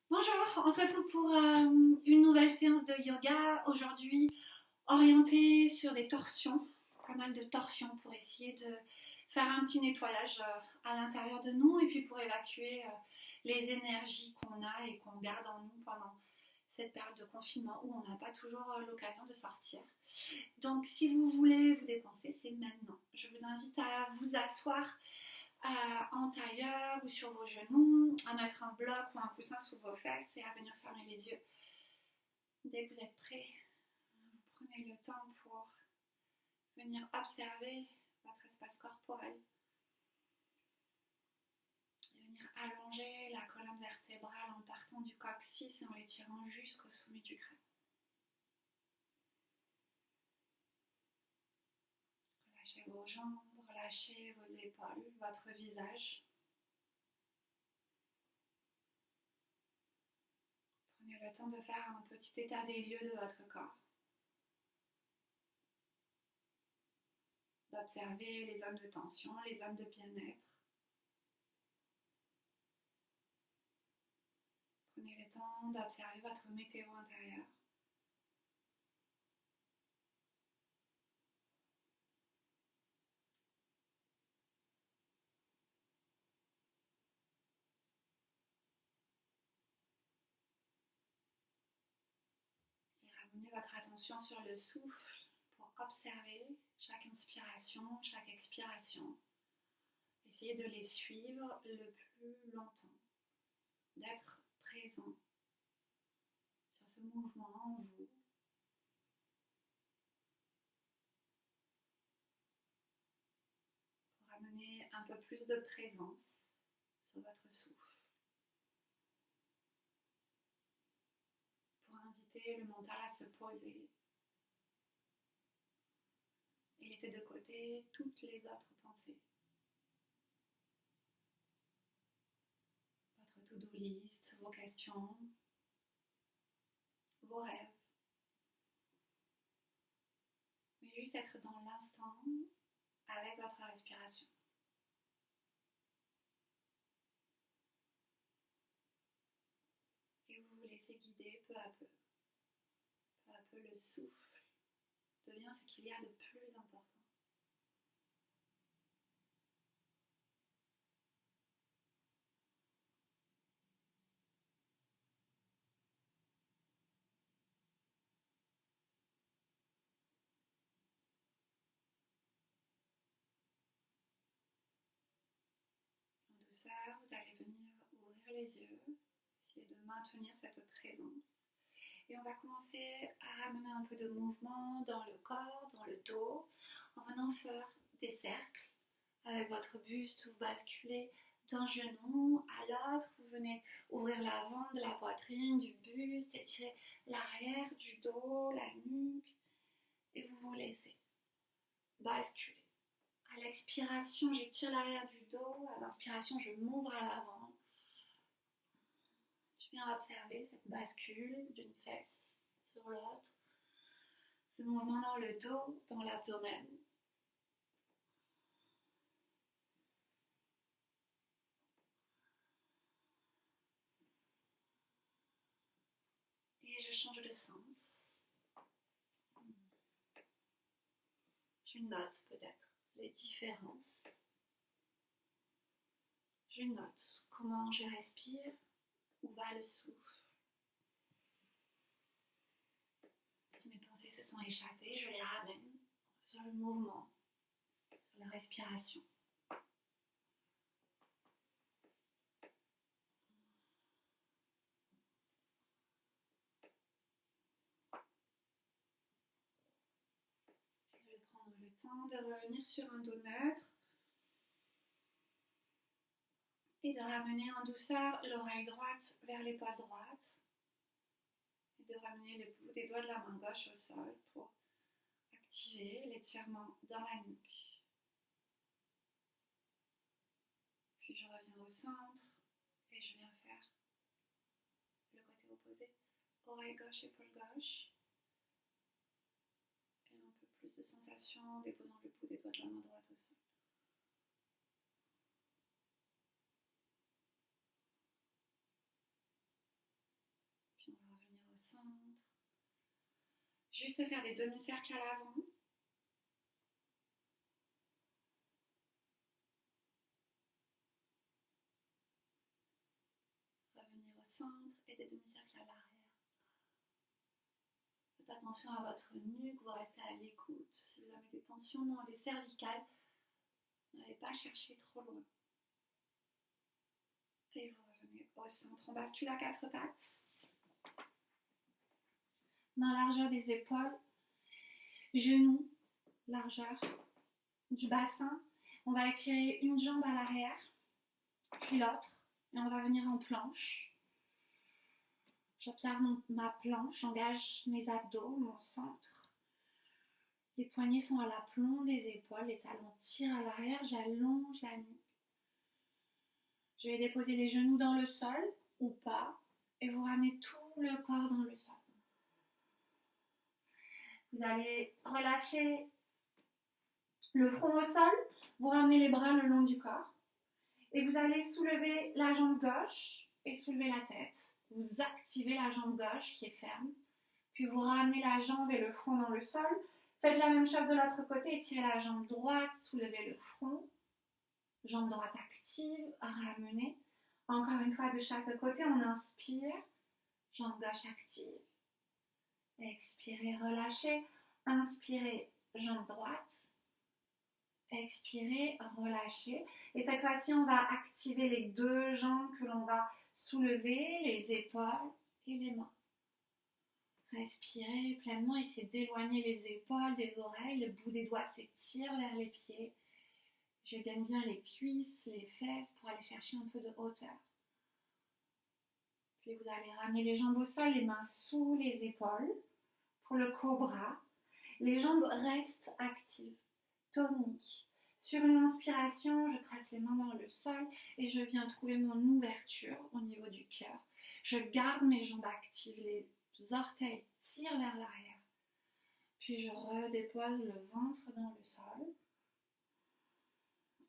Bonjour, on se retrouve pour une nouvelle séance de yoga. Aujourd'hui, orientée sur des torsions, pas mal de torsions pour essayer de faire un petit nettoyage à l'intérieur de nous et puis pour évacuer les énergies qu'on a et qu'on garde en nous pendant cette période de confinement où on n'a pas toujours l'occasion de sortir. Donc, si vous voulez vous dépenser, c'est maintenant. Je vous invite à vous asseoir en tailleur ou sur vos genoux, à mettre un bloc ou un coussin sous vos fesses et à venir fermer les yeux. Dès que vous êtes prêt, vous prenez le temps pour venir observer votre espace corporel. Venir allonger la colonne vertébrale en partant du coccyx et en l'étirant jusqu'au sommet du crâne. Relâchez vos jambes, relâchez vos épaules, votre visage. Prenez le temps de faire un petit état des lieux de votre corps. D'observer les zones de tension, les zones de bien-être. Prenez le temps d'observer votre météo intérieure. Et ramenez votre attention sur le souffle pour observer chaque inspiration, chaque expiration. Essayez de les suivre le plus longtemps, d'être présent sur ce mouvement en vous. Pour amener un peu plus de présence sur votre souffle. Pour inviter le mental à se poser et laisser de côté toutes les autres pensées. Votre to-do list, vos questions, vos rêves. Mais juste être dans l'instant avec votre respiration. Et vous vous laissez guider peu à peu. Peu à peu, le souffle devient ce qu'il y a de plus important. En douceur, vous allez venir ouvrir les yeux, essayer de maintenir cette présence. Et on va commencer à ramener un peu de mouvement dans le corps, dans le dos, en venant faire des cercles avec votre buste. Vous basculez d'un genou à l'autre. Vous venez ouvrir l'avant de la poitrine, du buste, étirer l'arrière du dos, la nuque. Et vous vous laissez basculer. À l'expiration, j'étire l'arrière du dos. À l'inspiration, je m'ouvre à l'avant. Je viens observer cette bascule d'une fesse sur l'autre. Le mouvement dans le dos, dans l'abdomen. Et je change de sens. Je note peut-être les différences. Je note comment je respire, où va le souffle. Si mes pensées se sont échappées, je les ramène sur le mouvement, sur la respiration. Je vais prendre le temps de revenir sur un dos neutre et de ramener en douceur l'oreille droite vers l'épaule droite et de ramener le bout des doigts de la main gauche au sol pour activer l'étirement dans la nuque. Puis je reviens au centre et je viens faire le côté opposé. Oreille gauche, épaule gauche. Et un peu plus de sensation en déposant le bout des doigts de la main droite au sol. centre. Juste faire des demi-cercles à l'avant. Revenir au centre et des demi-cercles à l'arrière. Faites attention à votre nuque, vous restez à l'écoute. Si vous avez des tensions dans les cervicales, n'allez pas chercher trop loin. Et vous revenez au centre. On bascule à quatre pattes. Main largeur des épaules, genoux, largeur du bassin. On va étirer une jambe à l'arrière, puis l'autre, et on va venir en planche. J'observe ma planche, j'engage mes abdos, mon centre. Les poignets sont à l'aplomb des épaules, les talons tirent à l'arrière, j'allonge la nuque. Je vais déposer les genoux dans le sol ou pas, et vous ramenez tout le corps dans le sol. Vous allez relâcher le front au sol, vous ramenez les bras le long du corps, et vous allez soulever la jambe gauche et soulever la tête. Vous activez la jambe gauche qui est ferme, puis vous ramenez la jambe et le front dans le sol. Faites la même chose de l'autre côté, étirez la jambe droite, soulevez le front, jambe droite active, ramenez. Encore une fois de chaque côté, on inspire, jambe gauche active. Expirez, relâchez, inspirez, jambe droite. Expirez, relâchez. Et cette fois-ci, on va activer les deux jambes que l'on va soulever, les épaules et les mains. Respirez pleinement, essayez d'éloigner les épaules des oreilles, le bout des doigts s'étire vers les pieds. Je gagne bien les cuisses, les fesses pour aller chercher un peu de hauteur. Puis vous allez ramener les jambes au sol, les mains sous les épaules pour le cobra. Les jambes restent actives, toniques. Sur une inspiration, je presse les mains dans le sol et je viens trouver mon ouverture au niveau du cœur. Je garde mes jambes actives, les orteils tirent vers l'arrière. Puis je redépose le ventre dans le sol.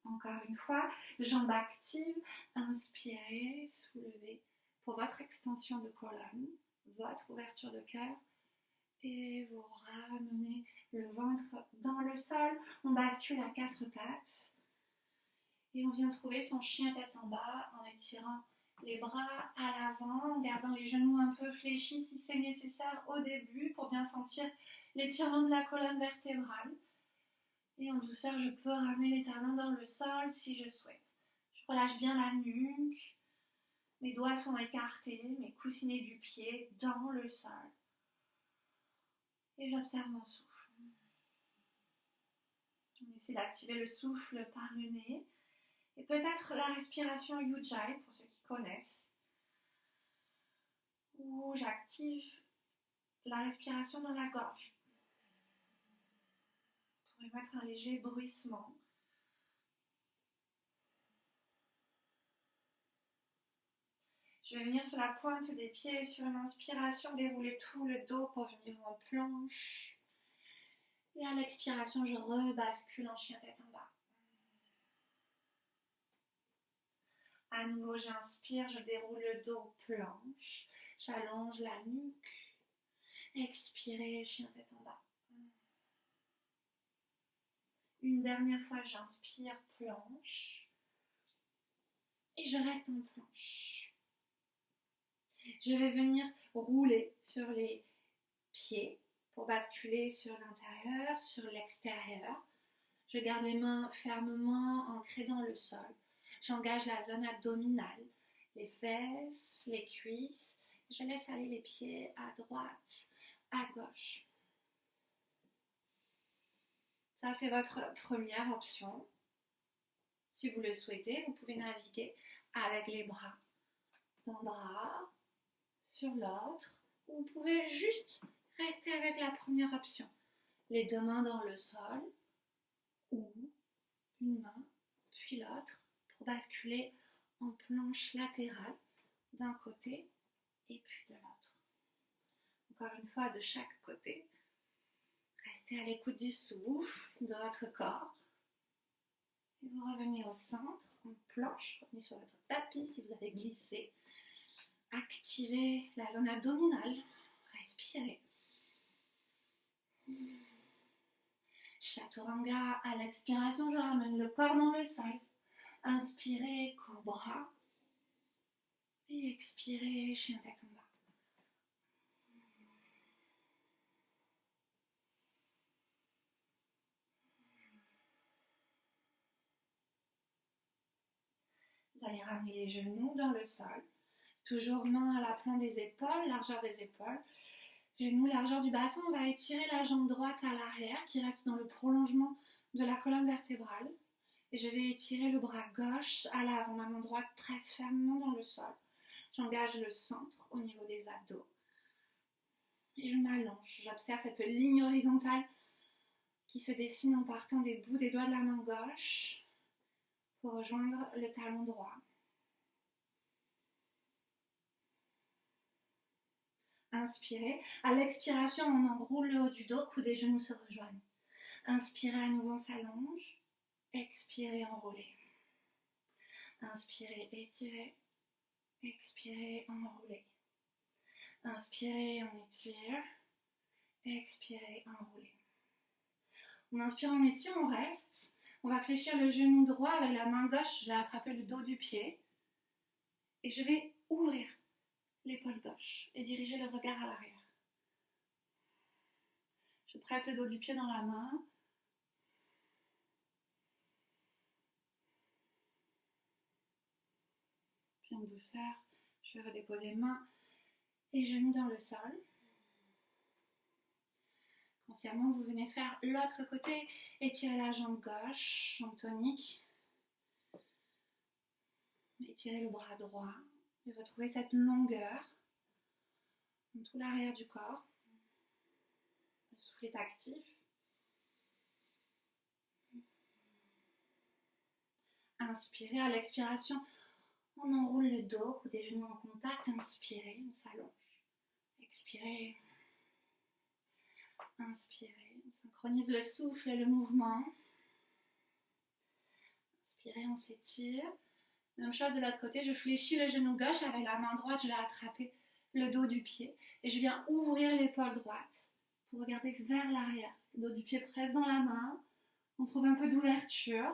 Encore une fois, jambes actives, inspirez, soulevez pour votre extension de colonne, votre ouverture de cœur. Et vous ramenez le ventre dans le sol. On bascule à quatre pattes. Et on vient trouver son chien tête en bas en étirant les bras à l'avant, en gardant les genoux un peu fléchis si c'est nécessaire au début pour bien sentir l'étirement de la colonne vertébrale. Et en douceur, je peux ramener les talons dans le sol si je souhaite. Je relâche bien la nuque. Mes doigts sont écartés, mes coussinets du pied dans le sol. Et j'observe mon souffle. On essaie d'activer le souffle par le nez. Et peut-être la respiration Ujjayi, pour ceux qui connaissent. Où j'active la respiration dans la gorge. Pour émettre un léger bruissement. Je vais venir sur la pointe des pieds et sur une inspiration, dérouler tout le dos pour venir en planche. Et à l'expiration, je rebascule en chien tête en bas. À nouveau, j'inspire, je déroule le dos planche. J'allonge la nuque. Expirez, chien tête en bas. Une dernière fois, j'inspire, planche. Et je reste en planche. Je vais venir rouler sur les pieds pour basculer sur l'intérieur, sur l'extérieur. Je garde les mains fermement ancrées dans le sol. J'engage la zone abdominale, les fesses, les cuisses. Je laisse aller les pieds à droite, à gauche. Ça, c'est votre première option. Si vous le souhaitez, vous pouvez naviguer avec les bras d'un bras sur l'autre. Vous pouvez juste rester avec la première option. Les deux mains dans le sol ou une main puis l'autre pour basculer en planche latérale d'un côté et puis de l'autre. Encore une fois, de chaque côté. Restez à l'écoute du souffle de votre corps. Et vous revenez au centre, en planche. Revenez sur votre tapis si vous avez glissé. Activez la zone abdominale. expirez. Chaturanga, à l'expiration, je ramène le corps dans le sol. Inspirez, cobra. Et expirez, chien tête en bas. Vous allez ramener les genoux dans le sol. Toujours main à l'aplomb des épaules, largeur des épaules. Genoux, largeur du bassin. On va étirer la jambe droite à l'arrière qui reste dans le prolongement de la colonne vertébrale. Et je vais étirer le bras gauche à l'avant. Ma main droite presse fermement dans le sol. J'engage le centre au niveau des abdos. Et je m'allonge. J'observe cette ligne horizontale qui se dessine en partant des bouts des doigts de la main gauche pour rejoindre le talon droit. Inspirez. À l'expiration, on enroule le haut du dos, coudes et genoux se rejoignent. Inspirez, à nouveau on s'allonge. Expirez, enroulez. Inspirez, étirez. Expirez, enroulez. Inspirez, on étire. Expirez, enroulez. On inspire, on étire, on reste. On va fléchir le genou droit avec la main gauche. Je vais attraper le dos du pied. Et je vais ouvrir l'épaule gauche et diriger le regard à l'arrière. Je presse le dos du pied dans la main. Puis en douceur, je vais redéposer main et genoux dans le sol. Consciemment, vous venez faire l'autre côté, étirez la jambe gauche, jambe tonique. Étirez le bras droit et retrouvez cette longueur dans tout l'arrière du corps. Le souffle est actif. Inspirez, à l'expiration, on enroule le dos, coudes et genoux en contact. Inspirez, on s'allonge. Expirez. Inspirez, on synchronise le souffle et le mouvement. Inspirez, on s'étire. Même chose de l'autre côté, je fléchis le genou gauche avec la main droite, je vais attraper le dos du pied et je viens ouvrir l'épaule droite pour regarder vers l'arrière. Le dos du pied presse dans la main, on trouve un peu d'ouverture.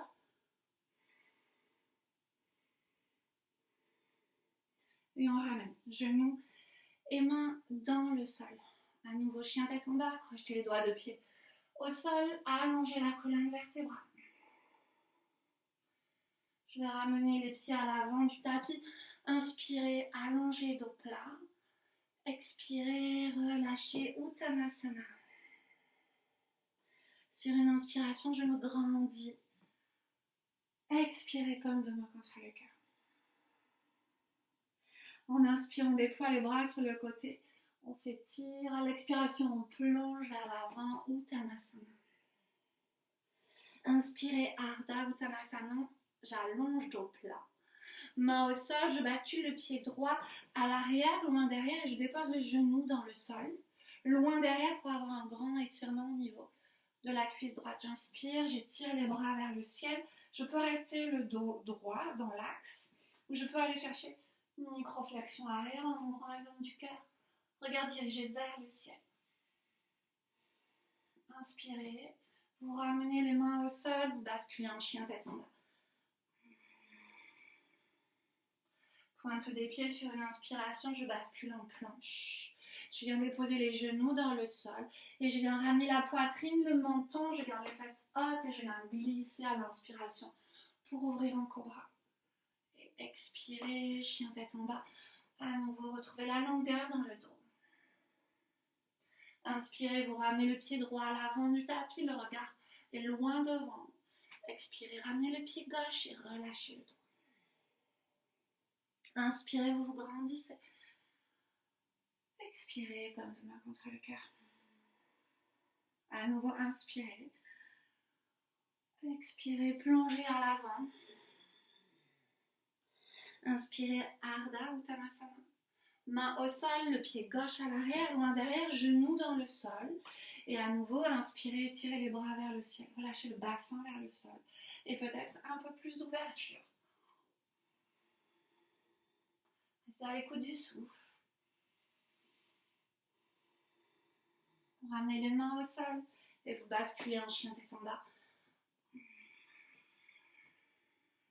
Et on ramène genoux et mains dans le sol. À nouveau, chien tête en bas, crochetez les doigts de pied au sol, allongez la colonne vertébrale. Je vais ramener les pieds à l'avant du tapis. Inspirez, allongez dos plat. Expirez, relâchez Uttanasana. Sur une inspiration, je me grandis. Expirez comme deux mains contre le cœur. En inspirant, on déploie les bras sur le côté. On s'étire. À l'expiration, on plonge vers l'avant, Uttanasana. Inspirez, Ardha Uttanasana. J'allonge dos plat. Main au sol, je bascule le pied droit à l'arrière, loin derrière, et je dépose le genou dans le sol. Loin derrière pour avoir un grand étirement au niveau de la cuisse droite. J'inspire, j'étire les bras vers le ciel. Je peux rester le dos droit dans l'axe, ou je peux aller chercher une microflexion arrière en ouvrant la zone du cœur. Regard dirigé vers le ciel. Inspirez, vous ramenez les mains au sol, vous basculez en chien tête en bas. Pointe des pieds sur une inspiration, je bascule en planche. Je viens déposer les genoux dans le sol et je viens ramener la poitrine, le menton, je garde les fesses hautes et je viens glisser à l'inspiration pour ouvrir en cobra. Et expirez, chien tête en bas. À nouveau, retrouvez la longueur dans le dos. Inspirez, vous ramenez le pied droit à l'avant du tapis, le regard est loin devant. Expirez, ramenez le pied gauche et relâchez le dos. Inspirez, vous vous grandissez. Expirez, comme deux mains contre le cœur. À nouveau, inspirez. Expirez, plongez à l'avant. Inspirez, Ardha Uttanasana. Main au sol, le pied gauche à l'arrière, loin derrière, genou dans le sol. Et à nouveau, inspirez, tirez les bras vers le ciel. Relâchez le bassin vers le sol. Et peut-être un peu plus d'ouverture. Restez à l'écoute du souffle. Ramenez les mains au sol et vous basculez en chien tête en bas.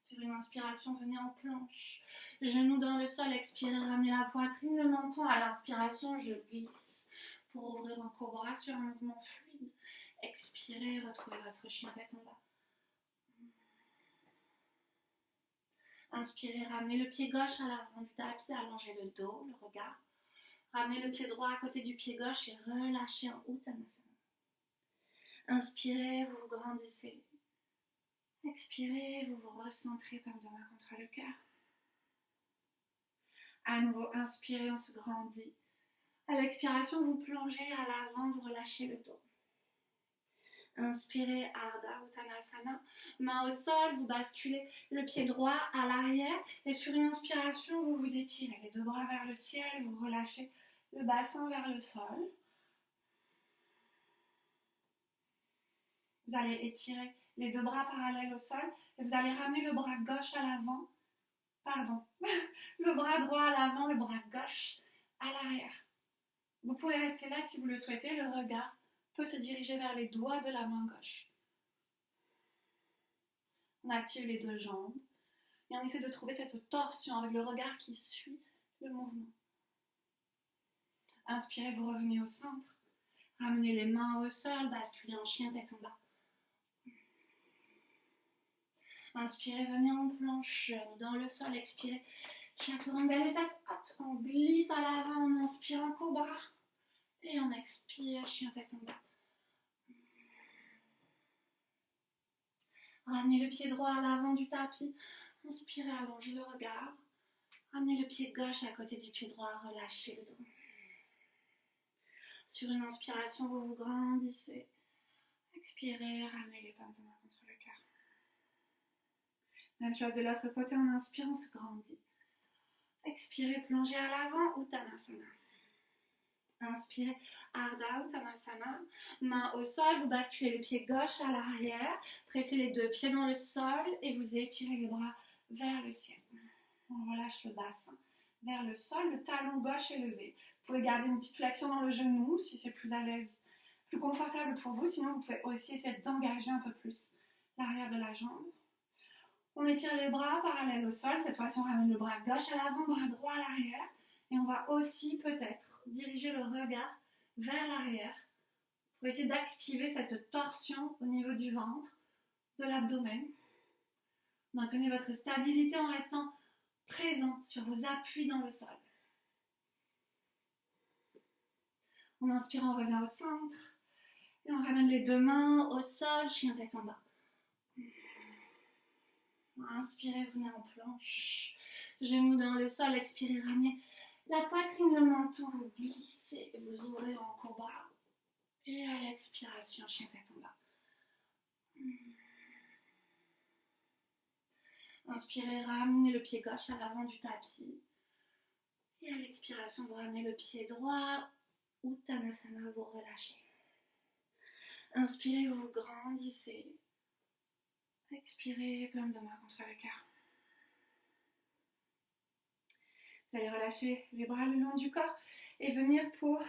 Sur une inspiration, venez en planche. Genoux dans le sol, expirez, ramenez la poitrine, le menton. À l'inspiration, je glisse pour ouvrir en cobra sur un mouvement fluide. Expirez, retrouvez votre chien tête en bas. Inspirez, ramenez le pied gauche à l'avant du tapis, allongez le dos, le regard. Ramenez le pied droit à côté du pied gauche et relâchez en Uttanasana. Inspirez, vous vous grandissez. Expirez, vous vous recentrez comme de main contre le cœur. À nouveau, inspirez, on se grandit. À l'expiration, vous plongez à l'avant, vous relâchez le dos. Inspirez, Ardha Uttanasana. Main au sol, vous basculez le pied droit à l'arrière. Et sur une inspiration, vous vous étirez. Les deux bras vers le ciel, vous relâchez le bassin vers le sol. Vous allez étirer les deux bras parallèles au sol. Et vous allez ramener le bras gauche à l'avant. Pardon. Le bras droit à l'avant, le bras gauche à l'arrière. Vous pouvez rester là si vous le souhaitez. Le regard peut se diriger vers les doigts de la main gauche. On active les deux jambes et on essaie de trouver cette torsion avec le regard qui suit le mouvement. Inspirez, vous revenez au centre. Ramenez les mains au sol, basculez en chien tête en bas. Inspirez, venez en planche, genoux dans le sol, expirez. Chaturanga, les fesses hautes, on glisse à l'avant, on inspire en cobra. Et on expire, chien tête en bas. Ramenez le pied droit à l'avant du tapis. Inspirez, allongez le regard. Ramenez le pied gauche à côté du pied droit, relâchez le dos. Sur une inspiration, vous vous grandissez. Expirez, ramenez les paumes de main contre le cœur. Même chose de l'autre côté, on inspire, on se grandit. Expirez, plongez à l'avant, Uttanasana. Inspirez, Ardha Uttanasana. Main au sol, vous basculez le pied gauche à l'arrière. Pressez les deux pieds dans le sol et vous étirez les bras vers le ciel. On relâche le bassin vers le sol, le talon gauche est levé. Vous pouvez garder une petite flexion dans le genou si c'est plus à l'aise, plus confortable pour vous. Sinon, vous pouvez aussi essayer d'engager un peu plus l'arrière de la jambe. On étire les bras parallèles au sol. Cette fois-ci, on ramène le bras gauche à l'avant, bras droit à l'arrière. Et on va aussi peut-être diriger le regard vers l'arrière pour essayer d'activer cette torsion au niveau du ventre, de l'abdomen. Maintenez votre stabilité en restant présent sur vos appuis dans le sol. On inspire, on revient au centre. Et on ramène les deux mains au sol, chien tête en bas. Inspirez, venez en planche. Genoux dans le sol, expirez, ramenez la poitrine, le menton, vous glissez, vous ouvrez en cobra. Et à l'expiration, chien tête en bas. Inspirez, ramenez le pied gauche à l'avant du tapis. Et à l'expiration, vous ramenez le pied droit. Uttanasana, vous relâchez. Inspirez, vous grandissez. Expirez, paume de main contre le cœur. Vous allez relâcher les bras le long du corps et venir pour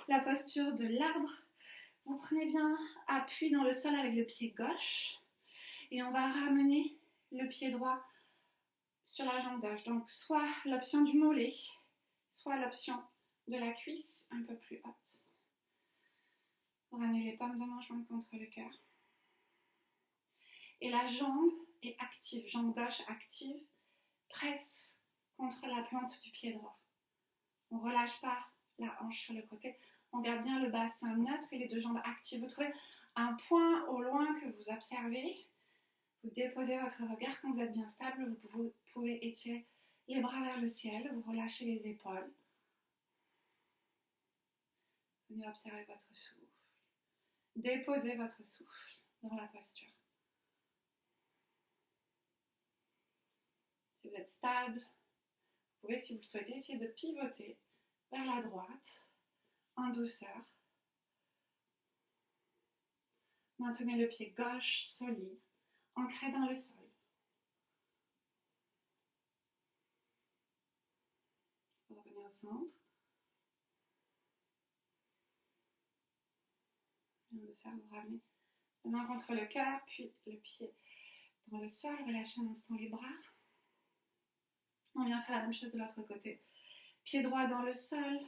la posture de l'arbre. Vous prenez bien appui dans le sol avec le pied gauche et on va ramener le pied droit sur la jambe gauche. Donc soit l'option du mollet, soit l'option de la cuisse un peu plus haute. Vous ramenez les paumes de main jointes contre le cœur. Et la jambe est active, jambe gauche active, presse contre la plante du pied droit. On ne relâche pas la hanche sur le côté, on garde bien le bassin neutre et les deux jambes actives. Vous trouvez un point au loin que vous observez, vous déposez votre regard. Quand vous êtes bien stable, vous pouvez étirer les bras vers le ciel, vous relâchez les épaules. Venez observer votre souffle. Déposez votre souffle dans la posture. Si vous êtes stable, vous pouvez, si vous le souhaitez, essayer de pivoter vers la droite en douceur. Maintenez le pied gauche solide, ancré dans le sol. Revenez au centre. de ça, vous ramenez la main contre le cœur, puis le pied dans le sol. Relâchez un instant les bras. On vient faire la même chose de l'autre côté. Pied droit dans le sol.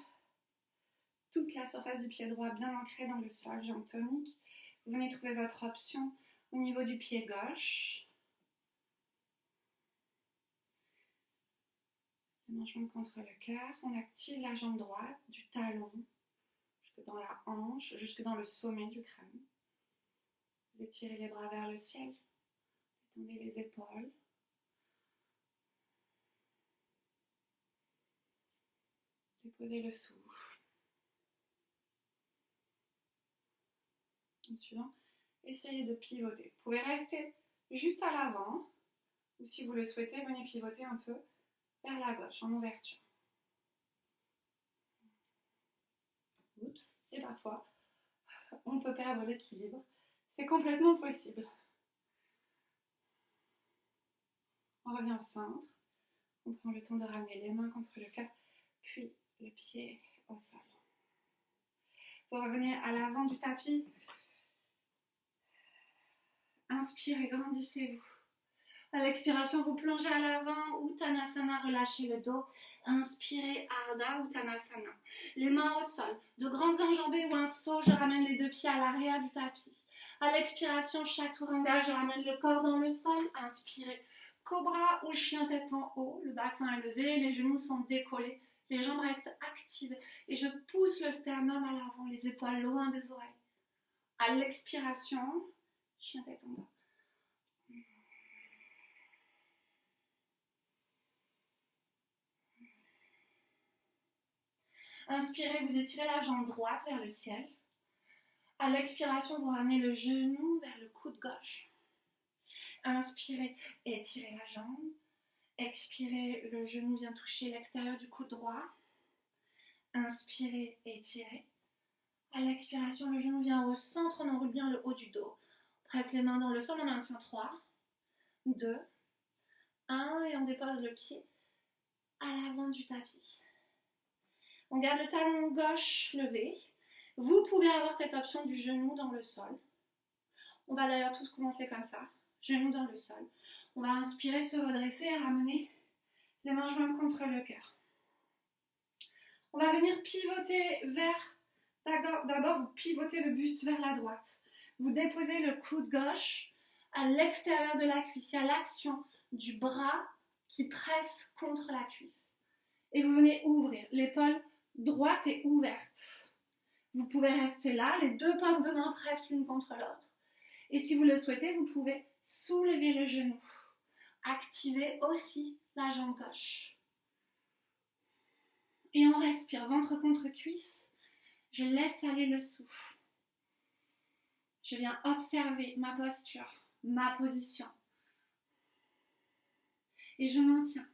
Toute la surface du pied droit bien ancrée dans le sol, jambe tonique. Vous venez trouver votre option au niveau du pied gauche. Les mains jointes contre le cœur. On active la jambe droite du talon jusque dans la hanche, jusque dans le sommet du crâne. Vous étirez les bras vers le ciel. Détendez les épaules. Déposez le souffle. En suivant, essayez de pivoter. Vous pouvez rester juste à l'avant, ou si vous le souhaitez, venez pivoter un peu vers la gauche, en ouverture. Oups, et parfois, on peut perdre l'équilibre. C'est complètement possible. On revient au centre. On prend le temps de ramener les mains contre le cœur, puis le pied au sol. Vous revenez à l'avant du tapis. Inspirez, grandissez-vous. À l'expiration, vous plongez à l'avant, Uttanasana, relâchez le dos. Inspirez, Ardha Uttanasana. Les mains au sol, de grands enjambées ou un saut, je ramène les deux pieds à l'arrière du tapis. À l'expiration, Chaturanga, je ramène le corps dans le sol. Inspirez, Cobra ou chien tête en haut. Le bassin est levé, les genoux sont décollés, les jambes restent actives et je pousse le sternum à l'avant, les épaules loin des oreilles. À l'expiration, chien tête en bas. Inspirez, vous étirez la jambe droite vers le ciel. À l'expiration, vous ramenez le genou vers le coude gauche. Inspirez, étirez la jambe. Expirez, le genou vient toucher l'extérieur du coude droit. Inspirez, étirez. À l'expiration, le genou vient au centre, on enroule bien le haut du dos. On presse les mains dans le sol, on maintient 3, 2, 1 et on dépose le pied à l'avant du tapis. On garde le talon gauche levé. Vous pouvez avoir cette option du genou dans le sol. On va d'ailleurs tous commencer comme ça, genou dans le sol. On va inspirer, se redresser et ramener les mains jointes contre le cœur. On va venir pivoter vers, d'abord vous pivotez le buste vers la droite. Vous déposez le coude gauche à l'extérieur de la cuisse. Il y a l'action du bras qui presse contre la cuisse. Et vous venez ouvrir. L'épaule droite est ouverte. Vous pouvez rester là, les deux paumes de main pressent l'une contre l'autre. Et si vous le souhaitez, vous pouvez soulever le genou. Activez aussi la jambe gauche. Et on respire, ventre contre cuisse. Je laisse aller le souffle. Je viens observer ma posture, ma position. Et je maintiens.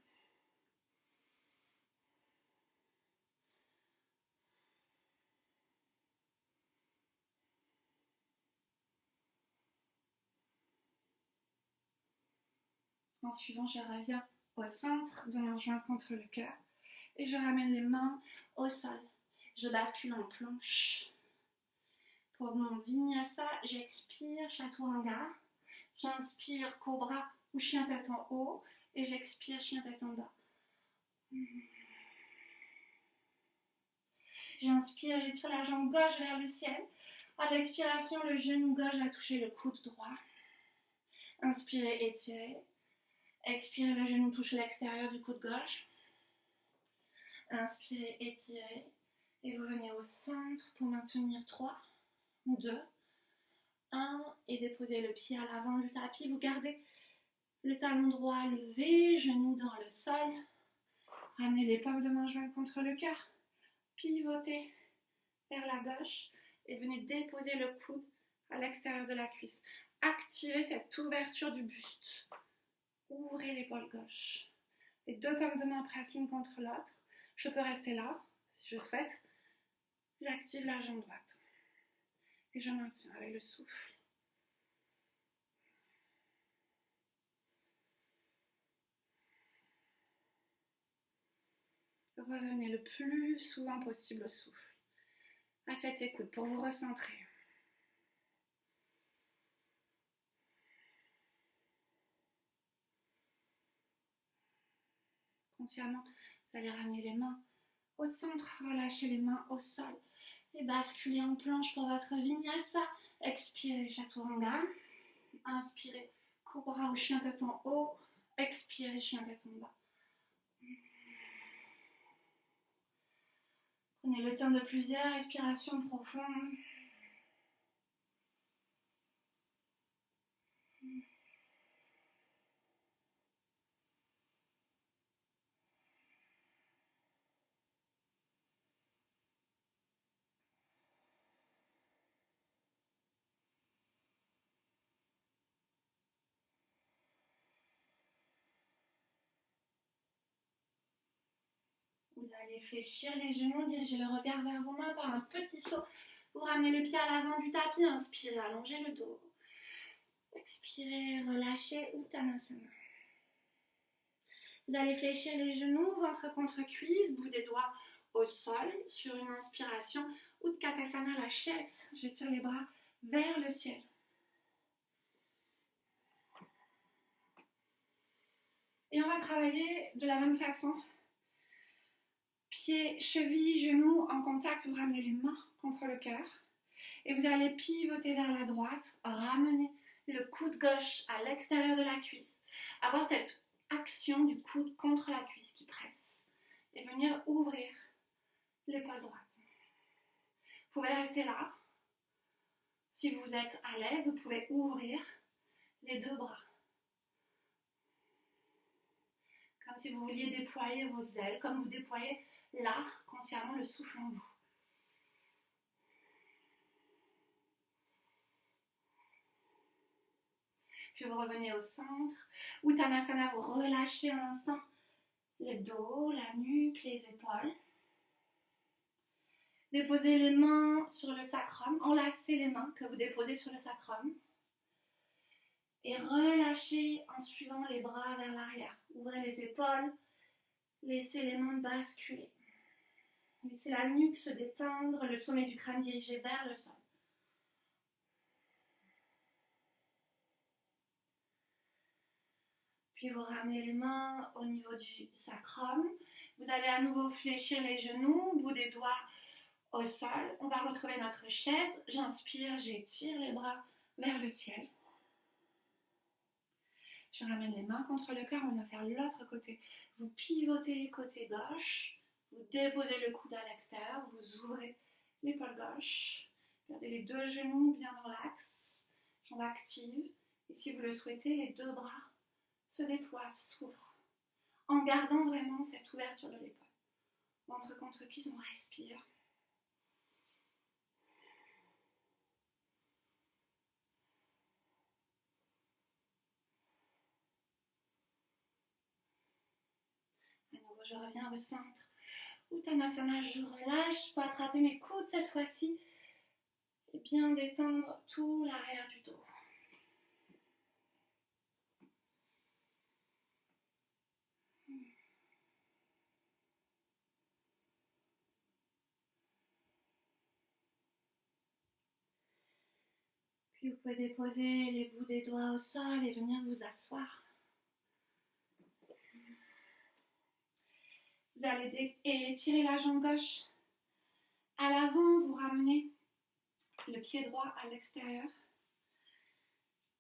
En suivant, je reviens au centre de main jointe contre le cœur et je ramène les mains au sol. Je bascule en planche. Pour mon vinyasa, j'expire Chaturanga. J'inspire Cobra ou chien tête en haut et j'expire chien tête en bas. J'inspire, j'étire la jambe gauche vers le ciel. À l'expiration, le genou gauche va toucher le coude droit. Inspirez, étirez. Expirez, le genou touche l'extérieur du coude gauche. Inspirez, étirez. Et vous venez au centre pour maintenir 3, 2, 1. Et déposez le pied à l'avant du tapis. Vous gardez le talon droit levé, genou dans le sol. Ramenez les paumes de main jointes contre le cœur. Pivotez vers la gauche. Et venez déposer le coude à l'extérieur de la cuisse. Activez cette ouverture du buste. Ouvrez l'épaule gauche. Les deux paumes de main pressent l'une contre l'autre. Je peux rester là, si je souhaite. J'active la jambe droite. Et je maintiens avec le souffle. Revenez le plus souvent possible au souffle. À cette écoute pour vous recentrer. Consciemment, vous allez ramener les mains au centre, relâchez les mains au sol et basculez en planche pour votre vinyasa. Expirez, chaturanga. Inspirez, cobra ou chien tête en haut. Expirez, chien tête en bas. Prenez le temps de plusieurs respirations profondes. Vous allez fléchir les genoux, dirigez le regard vers vos mains par un petit saut. Vous ramenez les pieds à l'avant du tapis, inspirez, allongez le dos. Expirez, relâchez, Uttanasana. Vous allez fléchir les genoux, ventre contre cuisse, bout des doigts au sol. Sur une inspiration, Utkatasana, la chaise. J'étire les bras vers le ciel. Et on va travailler de la même façon. Pieds, chevilles, genoux en contact, vous ramenez les mains contre le cœur. Et vous allez pivoter vers la droite, ramener le coude gauche à l'extérieur de la cuisse. Avoir cette action du coude contre la cuisse qui presse. Et venir ouvrir l'épaule droite. Vous pouvez rester là. Si vous êtes à l'aise, vous pouvez ouvrir les deux bras. Comme si vous vouliez déployer vos ailes, comme vous déployez là, consciemment, le souffle en vous. Puis vous revenez au centre. Uttanasana, vous relâchez un instant le dos, la nuque, les épaules. Déposez les mains sur le sacrum. Enlacez les mains que vous déposez sur le sacrum. Et relâchez en suivant les bras vers l'arrière. Ouvrez les épaules. Laissez les mains basculer. Laissez la nuque se détendre, le sommet du crâne dirigé vers le sol. Puis vous ramenez les mains au niveau du sacrum. Vous allez à nouveau fléchir les genoux, bout des doigts au sol. On va retrouver notre chaise. J'inspire, j'étire les bras vers le ciel. Je ramène les mains contre le cœur, on va faire l'autre côté. Vous pivotez côté gauche, vous déposez le coude à l'extérieur, vous ouvrez l'épaule gauche. Gardez les deux genoux bien dans l'axe, jambes actives. Et si vous le souhaitez, les deux bras se déploient, s'ouvrent, en gardant vraiment cette ouverture de l'épaule. Ventre contre cuisse, on respire. À nouveau, je reviens au centre. Uttanasana, je relâche pour attraper mes coudes cette fois-ci et bien détendre tout l'arrière du dos. Puis vous pouvez déposer les bouts des doigts au sol et venir vous asseoir. Vous allez étirer la jambe gauche à l'avant, vous ramenez le pied droit à l'extérieur.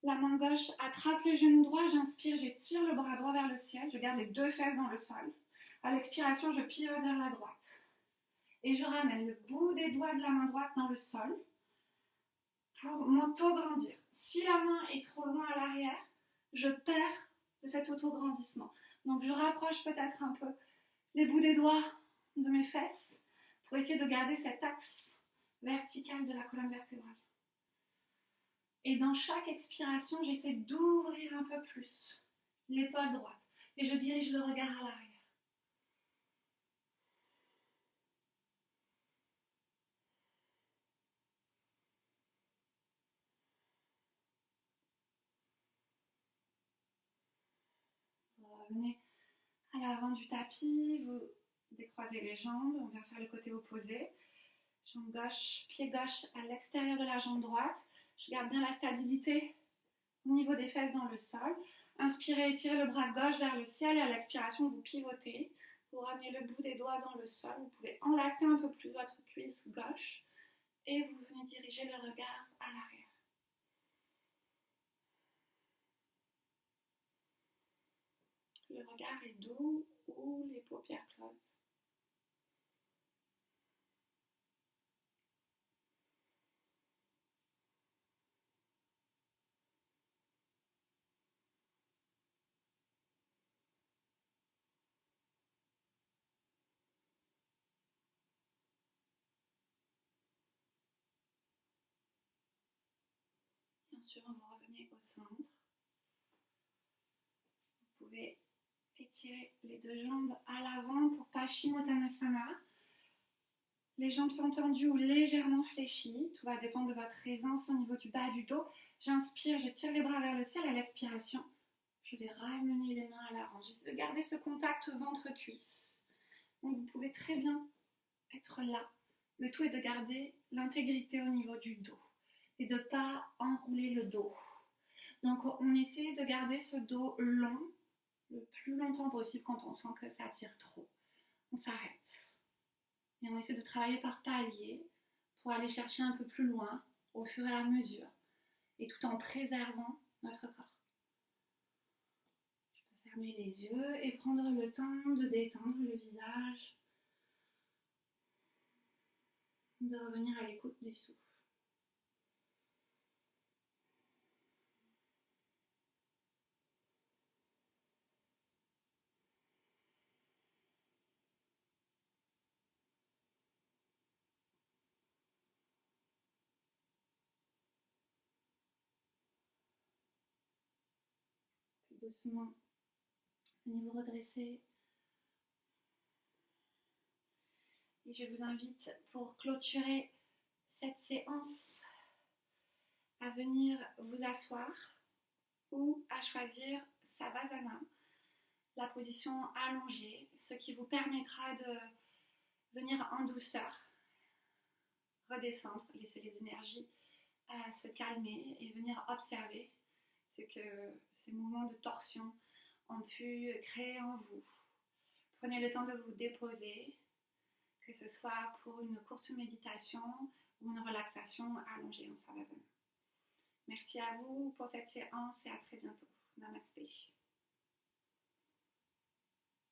La main gauche attrape le genou droit, j'inspire, j'étire le bras droit vers le ciel, je garde les deux fesses dans le sol. À l'expiration, je pivote vers la droite. Et je ramène le bout des doigts de la main droite dans le sol pour m'auto-grandir. Si la main est trop loin à l'arrière, je perds de cet auto-grandissement. Donc je rapproche peut-être un peu les bouts des doigts de mes fesses pour essayer de garder cet axe vertical de la colonne vertébrale. Et dans chaque expiration, j'essaie d'ouvrir un peu plus l'épaule droite et je dirige le regard à l'arrière. Vous revenez à l'avant du tapis, vous décroisez les jambes, on vient faire le côté opposé. Jambe gauche, pied gauche à l'extérieur de la jambe droite. Je garde bien la stabilité au niveau des fesses dans le sol. Inspirez, étirez le bras gauche vers le ciel et à l'expiration, vous pivotez. Vous ramenez le bout des doigts dans le sol. Vous pouvez enlacer un peu plus votre cuisse gauche et vous venez diriger le regard à l'arrière. Le regard est doux ou les paupières closes. Bien sûr, vous revenez au centre. Vous pouvez étirer les deux jambes à l'avant pour Paschimottanasana. Les jambes sont tendues ou légèrement fléchies. Tout va dépendre de votre aisance au niveau du bas du dos. J'inspire, j'étire les bras vers le ciel. À l'expiration, je vais ramener les mains à l'avant. J'essaie de garder ce contact ventre-cuisse. Donc vous pouvez très bien être là. Le tout est de garder l'intégrité au niveau du dos et de ne pas enrouler le dos. Donc on essaie de garder ce dos long le plus longtemps possible. Quand on sent que ça tire trop, on s'arrête. Et on essaie de travailler par paliers pour aller chercher un peu plus loin au fur et à mesure et tout en préservant notre corps. Je peux fermer les yeux et prendre le temps de détendre le visage, de revenir à l'écoute du souffle. Puis doucement, venez vous redresser. Et je vous invite pour clôturer cette séance à venir vous asseoir ou à choisir Savasana, la position allongée, ce qui vous permettra de venir en douceur, redescendre, laisser les énergies se calmer et venir observer ce que ces mouvements de torsion ont pu créer en vous. Prenez le temps de vous déposer, que ce soit pour une courte méditation ou une relaxation allongée en Savasana. Merci à vous pour cette séance et à très bientôt. Namasté.